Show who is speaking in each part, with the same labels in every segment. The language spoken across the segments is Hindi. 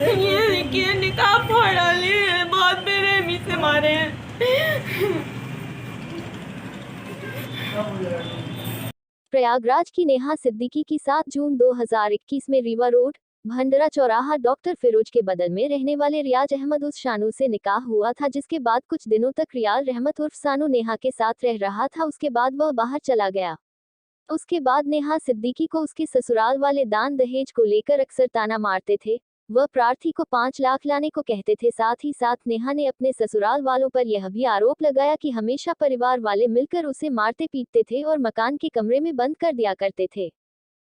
Speaker 1: ये देखिए निकाह फाड़ डाले हैं, बहुत बेरहमी से मारे हैं।
Speaker 2: प्रयागराज की नेहा सिद्दीकी की 7 जून 2021 में रीवा रोड, भंडरा चौराहा डॉक्टर फिरोज के बदल में रहने वाले रियाज अहमद उस शानू से निकाह हुआ था, जिसके बाद कुछ दिनों तक रियाज रहमत उर्फ सानू नेहा के साथ रह रहा था। उसके बाद वह बाहर चला गया। उसके बाद नेहा सिद्दीकी को उसके ससुराल वाले दान दहेज को लेकर अक्सर ताना मारते थे। वह प्रार्थी को 5 लाख लाने को कहते थे। साथ ही साथ नेहा ने अपने ससुराल वालों पर यह भी आरोप लगाया कि हमेशा परिवार वाले मिलकर उसे मारते पीटते थे और मकान के कमरे में बंद कर दिया करते थे,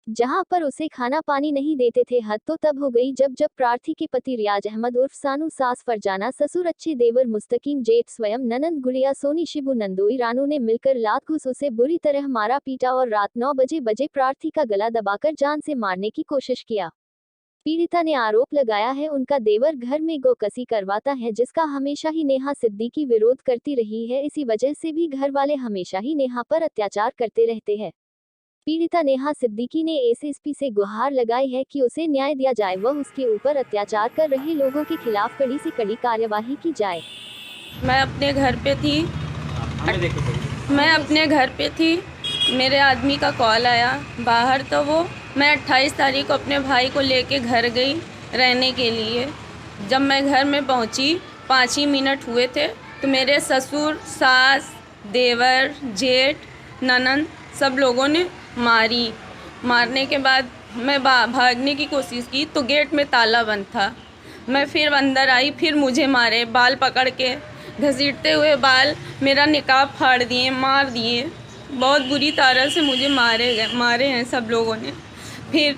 Speaker 2: जहां पर उसे खाना पानी नहीं देते थे। हद तो तब हो गई जब प्रार्थी के पति रियाज अहमद उर्फ सानू, सास फरजाना, ससुर अच्छे देवर मुस्तकीम, जेठ स्वयं, ननंद गुड़िया सोनी, शिबू, नंदोई, रानू ने मिलकर लात घुस उसे बुरी तरह मारा पीटा और रात 9 बजे प्रार्थी का गला दबाकर जान से मारने की कोशिश किया। पीड़िता ने आरोप लगाया है उनका देवर घर में गोकसी करवाता है, जिसका हमेशा ही नेहा सिद्दीकी विरोध करती रही है। इसी वजह से भी घर वाले हमेशा ही नेहा पर अत्याचार करते रहते हैं। पीड़िता नेहा सिद्दीकी ने एसएसपी से गुहार लगाई है कि उसे न्याय दिया जाए, वह उसके ऊपर अत्याचार कर रहे लोगों के खिलाफ कड़ी से कड़ी कार्यवाही की जाए।
Speaker 1: मैं अपने घर पे थी, मेरे आदमी का कॉल आया बाहर, तो मैं 28 तारीख को अपने भाई को लेके घर गई रहने के लिए। जब मैं घर में पहुंची 5 ही मिनट हुए थे तो मेरे ससुर, सास, देवर, जेठ, ननंद सब लोगों ने मारने के बाद मैं भागने की कोशिश की तो गेट में ताला बंद था। मैं फिर अंदर आई, फिर मुझे मारे, बाल पकड़ के घसीटते हुए बाल, मेरा निकाब फाड़ दिए, मार दिए, बहुत बुरी तरह से मुझे मारे हैं सब लोगों ने। फिर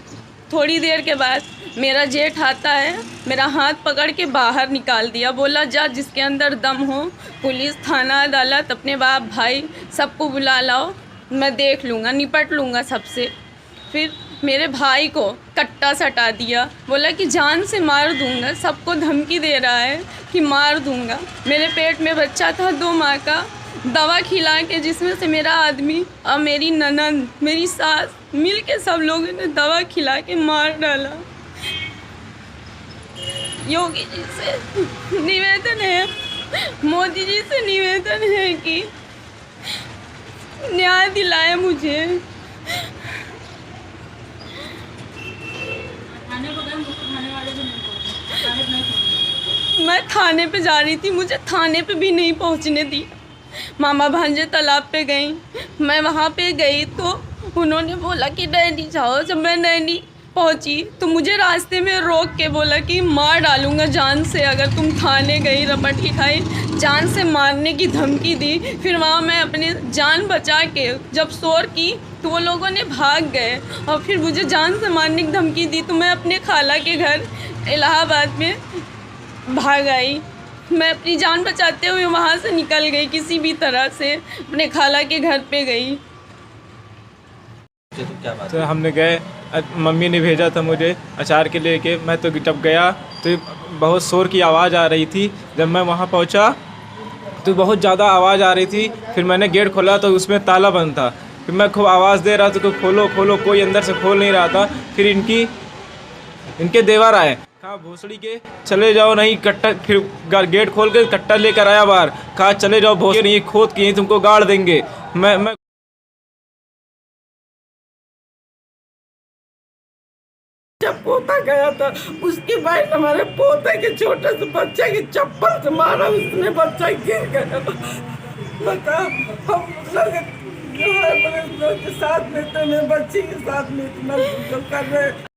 Speaker 1: थोड़ी देर के बाद मेरा जेठ आता है, मेरा हाथ पकड़ के बाहर निकाल दिया, बोला जा जिसके अंदर दम हो, पुलिस, थाना, अदालत, अपने बाप भाई सबको बुला लाओ, मैं देख लूँगा, निपट लूँगा सबसे। फिर मेरे भाई को कट्टा सटा दिया, बोला कि जान से मार दूँगा, सबको धमकी दे रहा है कि मार दूँगा। मेरे पेट में बच्चा था 2 माह का, दवा खिला के, जिसमें से मेरा आदमी और मेरी ननंद, मेरी सास मिल के सब लोगों ने दवा खिला के मार डाला। योगी जी से निवेदन है, मोदी जी से निवेदन है कि न्याय दिलाए मुझे। मैं थाने पे जा रही थी, मुझे थाने पे भी नहीं पहुंचने दी। मामा भांजे तालाब पे गई, मैं वहाँ पे गई तो उन्होंने बोला कि नैनी जाओ। जब मैं नैनी पहुँची तो मुझे रास्ते में रोक के बोला कि मार डालूँगा जान से अगर तुम थाने गई, रपट की खाई, जान से मारने की धमकी दी। फिर वहाँ मैं अपनी जान बचा के जब शोर की तो वो लोगों ने भाग गए और फिर मुझे जान से मारने की धमकी दी तो मैं अपने खाला के घर इलाहाबाद में भाग आई। मैं अपनी जान बचाते हुए वहाँ से निकल गई, किसी भी तरह से अपने खाला के घर पे गई।
Speaker 3: तो हमने गए, मम्मी ने भेजा था मुझे अचार के लेके। मैं तो जब गया तो बहुत शोर की आवाज़ आ रही थी। जब मैं वहाँ पहुँचा तो बहुत ज़्यादा आवाज़ आ रही थी। फिर मैंने गेट खोला तो उसमें ताला बंद था। फिर मैं खूब आवाज़ दे रहा था तो खोलो खोलो, कोई अंदर से खोल नहीं रहा था। फिर इनके देवर आए, कहा भोसड़ी के चले जाओ, नहीं कट्टा, फिर गेट खोल के कट्टा लेकर आया बाहर, कहा चले जाओ भोसड़ी, नहीं खोद के तुमको गाड़ देंगे। मैं
Speaker 4: जब पोता गया था उसके बाद हमारे पोते के छोटे से बच्चे की चप्पल से मारा, उसने बच्चा गिर गया। बता हम लोग जो है साथ में, तो मैं बच्ची के साथ में इतना कर रहे